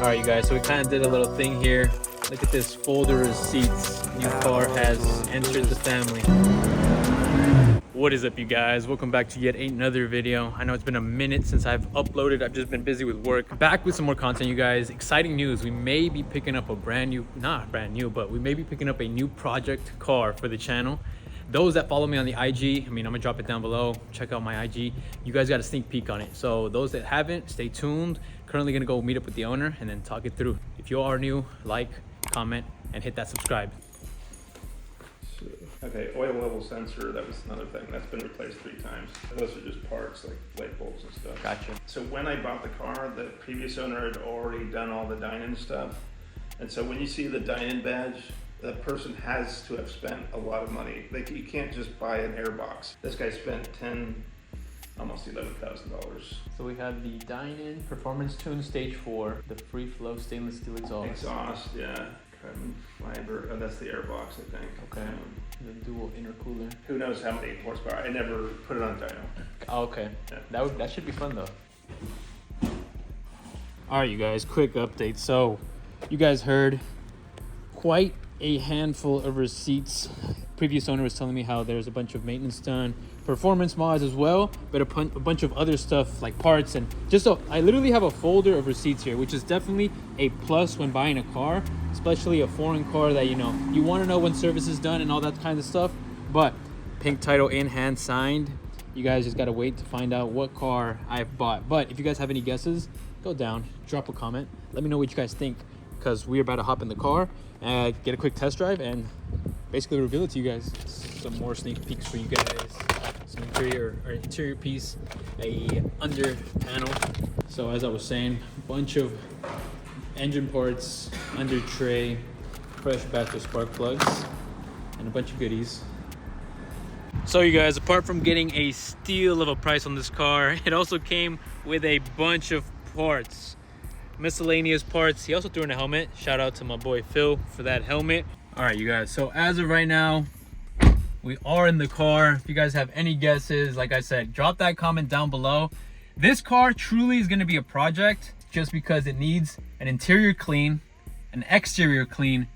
All right, you guys, so we kind of did a little thing here. Look at this folder of receipts. New car has entered the family. What is up, you guys? Welcome back to yet another video. I know it's been a minute since I've uploaded. I've just been busy with work. Back with some more content, you guys. Exciting news. We may be picking up a not brand new, but we may be picking up a new project car for the channel. Those that follow me on the IG, I'm gonna drop it down below. Check out my IG. You guys got a sneak peek on it. So those that haven't, stay tuned. Currently gonna go meet up with the owner and then talk it through. If you are new, like, comment, and hit that subscribe. Okay, oil level sensor, that was another thing. That's been replaced 3 times. Those are just parts like light bulbs and stuff. Gotcha. So when I bought the car, the previous owner had already done all the dine-in stuff. And so when you see the dine-in badge, that person has to have spent a lot of money. Like, you can't just buy an airbox. This guy spent almost $11,000. So we have the Dine-In Performance Tune Stage 4, the free flow stainless steel Exhaust, yeah. Carbon fiber, oh, that's the airbox, I think. Okay. The dual intercooler. Who knows how many horsepower? I never put it on dyno. Oh, okay. Yeah. That should be fun though. All right, you guys, quick update. So you guys heard quite a handful of receipts. Previous owner was telling me how there's a bunch of maintenance done, performance mods as well, but a bunch of other stuff like parts and just so I literally have a folder of receipts here, which is definitely a plus when buying a car, especially a foreign car that you want to know when service is done and all that kind of stuff. But pink title in hand, signed. You guys just gotta wait to find out what car I've bought. But if you guys have any guesses, go down, drop a comment, let me know what you guys think, because we're about to hop in the car and get a quick test drive and basically reveal it to you guys. Some more sneak peeks for you guys. Some interior piece, a under panel. So as I was saying, a bunch of engine parts, under tray, fresh batch of spark plugs, and a bunch of goodies. So you guys, apart from getting a steal of a price on this car, it also came with a bunch of parts, miscellaneous parts. He also threw in a helmet. Shout out to my boy Phil for that helmet. All right, you guys, so as of right now, we are in the car. If you guys have any guesses, like I said, drop that comment down below. This car truly is gonna be a project just because it needs an interior clean, an exterior clean,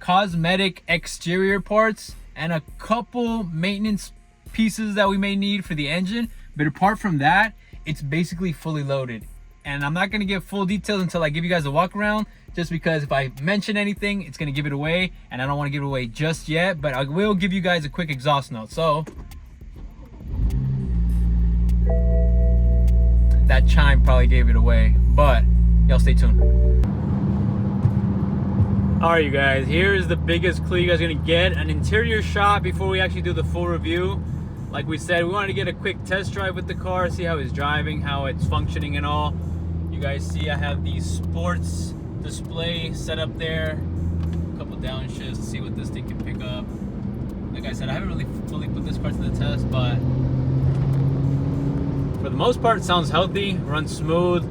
cosmetic exterior parts, and a couple maintenance pieces that we may need for the engine. But apart from that, it's basically fully loaded. And I'm not gonna give full details until I give you guys a walk around, just because if I mention anything, it's gonna give it away, and I don't wanna give it away just yet, but I will give you guys a quick exhaust note. So, that chime probably gave it away, but y'all stay tuned. All right, you guys, here's the biggest clue you guys are gonna get, an interior shot before we actually do the full review. Like we said, we wanted to get a quick test drive with the car, see how it's driving, how it's functioning and all. You guys see I have the sports display set up there, a couple downshifts to see what this thing can pick up. Like I said, I haven't really fully put this part to the test, but for the most part it sounds healthy, runs smooth.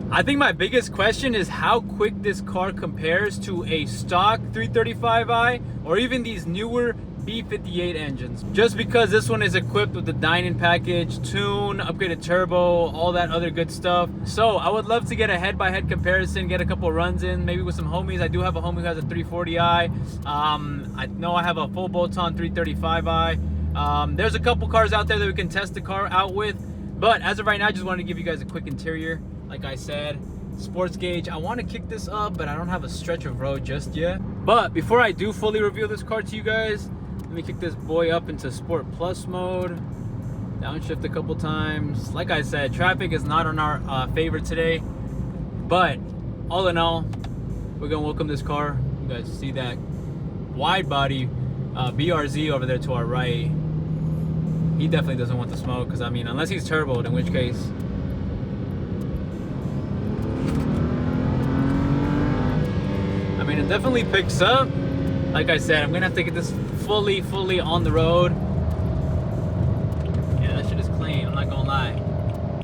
I think my biggest question is how quick this car compares to a stock 335i or even these newer B58 engines. Just because this one is equipped with the dine-in package, tune, upgraded turbo, all that other good stuff. So I would love to get a head-by-head comparison, get a couple runs in, maybe with some homies. I do have a homie who has a 340i. I know I have a full bolt-on 335i. There's a couple cars out there that we can test the car out with. But as of right now, I just wanted to give you guys a quick interior. Like I said, sports gauge. I want to kick this up, but I don't have a stretch of road just yet. But before I do fully reveal this car to you guys, let me kick this boy up into Sport Plus mode. Downshift a couple times. Like I said, traffic is not on our favor today. But all in all, we're gonna welcome this car. You guys see that wide body BRZ over there to our right. He definitely doesn't want the smoke, because I mean, unless he's turboed, in which case. I mean, it definitely picks up. Like I said, I'm gonna have to get this fully on the road. Yeah, that shit is clean, I'm not gonna lie.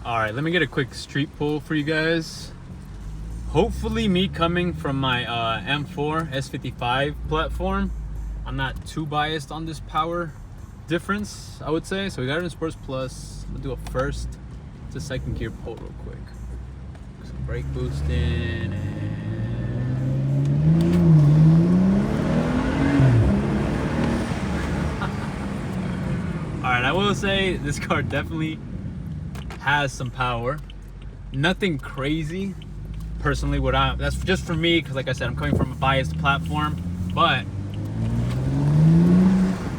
All right, let me get a quick street pull for you guys. Hopefully me coming from my M4 S55 platform, I'm not too biased on this power difference, I would say. So we got it in Sports Plus. I'm gonna do a first to second gear pull real quick. Brake boosting. All right, I will say this car definitely has some power. Nothing crazy. Personally, that's just for me, because like I said, I'm coming from a biased platform, but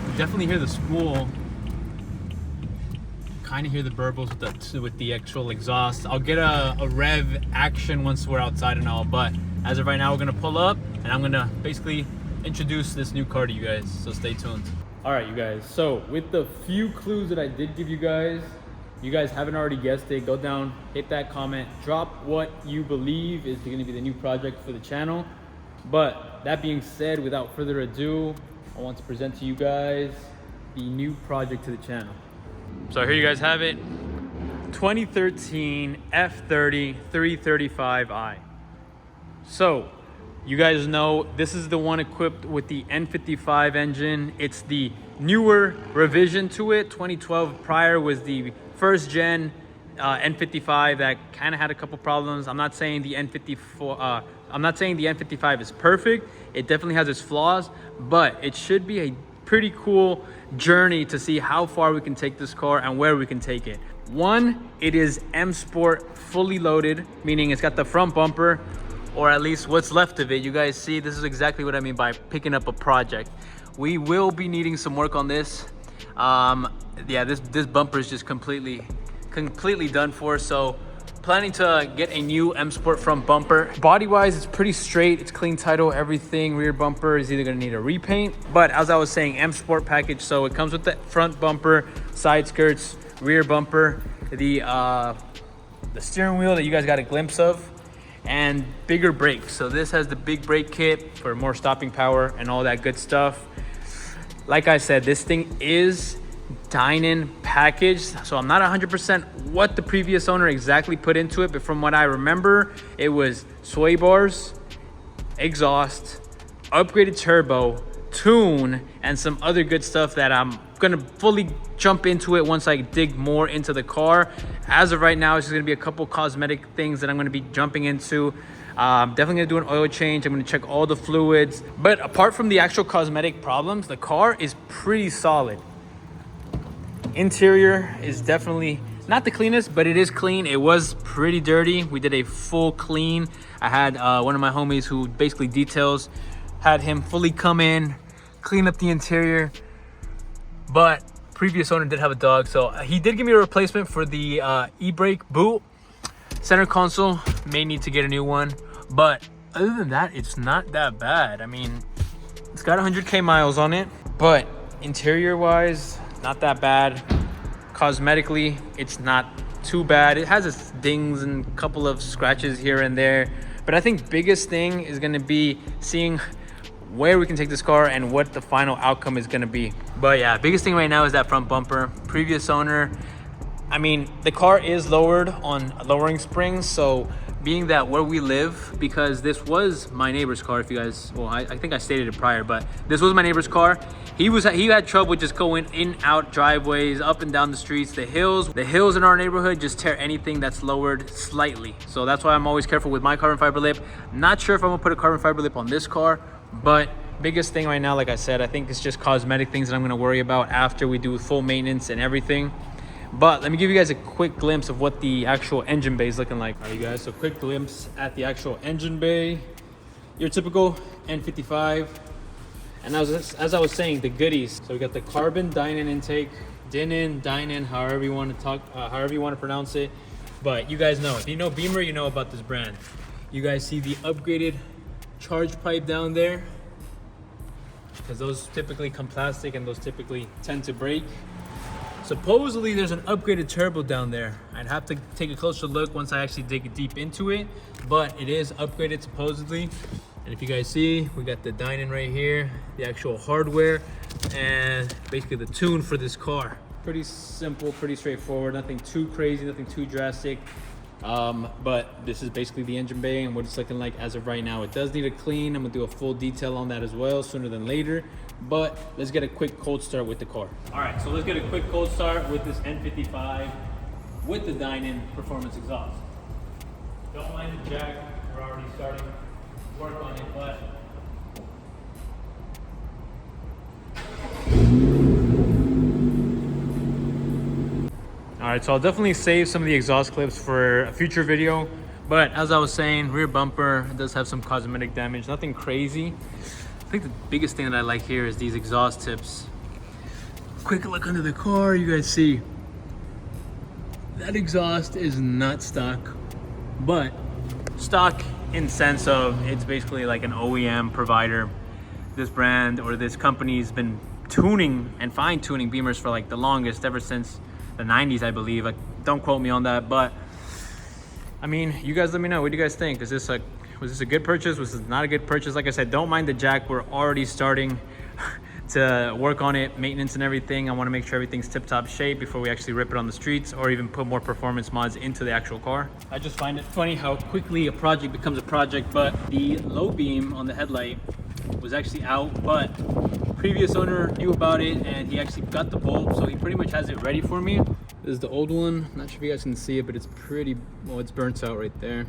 you definitely hear the spool. Kind of hear the burbles with the actual exhaust. I'll get a rev action once we're outside and all, but as of right now, we're gonna pull up and I'm gonna basically introduce this new car to you guys, so stay tuned. All right, you guys, so with the few clues that I did give you guys haven't already guessed it, go down, hit that comment, drop what you believe is gonna be the new project for the channel. But that being said, without further ado, I want to present to you guys the new project to the channel. So here you guys have it, 2013 F30 335i. So you guys know this is the one equipped with the N55 engine. It's the newer revision to it. 2012 prior was the first gen N55 that kind of had a couple problems. I'm not saying the N55 is perfect. It definitely has its flaws, but it should be a pretty cool journey to see how far we can take this car and where we can take it. One, it is M Sport fully loaded, meaning it's got the front bumper, or at least what's left of it. You guys see, this is exactly what I mean by picking up a project. We will be needing some work on this. Yeah, this bumper is just completely done for, so planning to get a new M Sport front bumper. Body wise, it's pretty straight, it's clean title, everything. Rear bumper is either gonna need a repaint, but as I was saying, M Sport package, so it comes with the front bumper, side skirts, rear bumper, the steering wheel that you guys got a glimpse of, and bigger brakes. So this has the big brake kit for more stopping power and all that good stuff. Like I said, this thing is dine-in packaged, so I'm not 100% what the previous owner exactly put into it, but from what I remember, it was sway bars, exhaust, upgraded turbo, tune, and some other good stuff that I'm gonna fully jump into it once I dig more into the car. As of right now, it's just gonna be a couple cosmetic things that I'm gonna be jumping into. Definitely gonna do an oil change. I'm gonna check all the fluids, but apart from the actual cosmetic problems, the car is pretty solid. Interior is definitely not the cleanest, but it is clean. It was pretty dirty. We did a full clean. I had one of my homies who basically details, had him fully come in, clean up the interior, but previous owner did have a dog, so he did give me a replacement for the e-brake boot. Center console, may need to get a new one, but other than that, it's not that bad. I mean, it's got 100K miles on it, but interior wise, not that bad. Cosmetically, it's not too bad. It has its dings and a couple of scratches here and there, but I think biggest thing is gonna be seeing where we can take this car and what the final outcome is gonna be. But yeah, biggest thing right now is that front bumper. Previous owner, I mean, the car is lowered on lowering springs, so being that where we live, because this was my neighbor's car, if you guys, well, I think I stated it prior, but this was my neighbor's car. He had trouble just going in, out driveways, up and down the streets. The hills in our neighborhood just tear anything that's lowered slightly. So that's why I'm always careful with my carbon fiber lip. Not sure if I'm gonna put a carbon fiber lip on this car, but biggest thing right now, like I said, I think it's just cosmetic things that I'm gonna worry about after we do full maintenance and everything. But let me give you guys a quick glimpse of what the actual engine bay is looking like. All right, you guys, so quick glimpse at the actual engine bay. Your typical N55. And as I was saying, the goodies. So we got the carbon dine-in intake, dine-in, however you want to talk, however you want to pronounce it. But you guys know, if you know Beamer, you know about this brand. You guys see the upgraded charge pipe down there, because those typically come plastic and those typically tend to break. Supposedly there's an upgraded turbo down there. I'd have to take a closer look once I actually dig deep into it, but it is upgraded supposedly. And if you guys see, we got the dine-in right here, the actual hardware, and basically the tune for this car. Pretty simple, pretty straightforward, nothing too crazy, nothing too drastic. But this is basically the engine bay and what it's looking like as of right now. It does need a clean. I'm gonna do a full detail on that as well sooner than later, but let's get a quick cold start with the car. All right, so let's get a quick cold start with this N55 with the dine-in performance exhaust. Don't mind the jack. We're already starting work on it, but all right, so I'll definitely save some of the exhaust clips for a future video. But as I was saying, rear bumper does have some cosmetic damage, nothing crazy. I think the biggest thing that I like here is these exhaust tips. Quick look under the car, you guys see that exhaust is not stock, but stock in sense of it's basically like an OEM provider. This brand or this company's been tuning and fine tuning Beamers for like the longest, ever since the 90s, I believe. Like, don't quote me on that, but I mean, you guys let me know. What do you guys think? Was this a good purchase? Was this not a good purchase? Like I said, don't mind the jack. We're already starting to work on it, maintenance and everything. I want to make sure everything's tip-top shape before we actually rip it on the streets or even put more performance mods into the actual car. I just find it funny how quickly a project becomes a project, but the low beam on the headlight was actually out, but previous owner knew about it and he actually got the bulb, so he pretty much has it ready for me. This is the old one. Not sure if you guys can see it, but it's pretty, well, it's burnt out right there.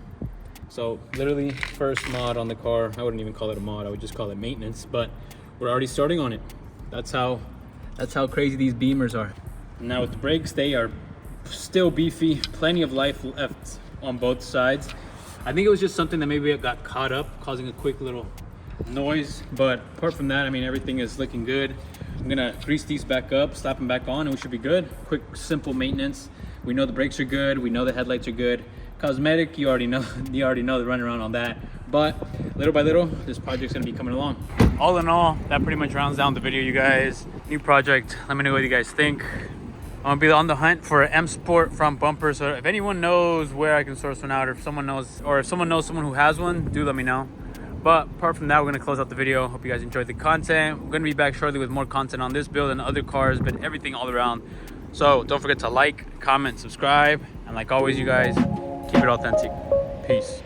So literally first mod on the car. I wouldn't even call it a mod, I would just call it maintenance, but we're already starting on it. That's how crazy these Beamers are. Now with the brakes, they are still beefy, plenty of life left on both sides. I think it was just something that maybe it got caught up, causing a quick little noise, but apart from that, I mean, everything is looking good. I'm gonna grease these back up, slap them back on, and we should be good. Quick, simple maintenance. We know the brakes are good, we know the headlights are good. Cosmetic, you already know the runaround on that, but little by little this project's gonna be coming along. All in all, that pretty much rounds down the video, you guys. New project. Let me know what you guys think. I'm gonna be on the hunt for an M Sport front bumper, so if anyone knows where I can source one out, or if someone knows someone who has one, do let me know. But apart from that, we're gonna close out the video. Hope you guys enjoyed the content. We're gonna be back shortly with more content on this build and other cars, but everything all around. So don't forget to like, comment, subscribe, and like always, you guys, keep it authentic. Peace.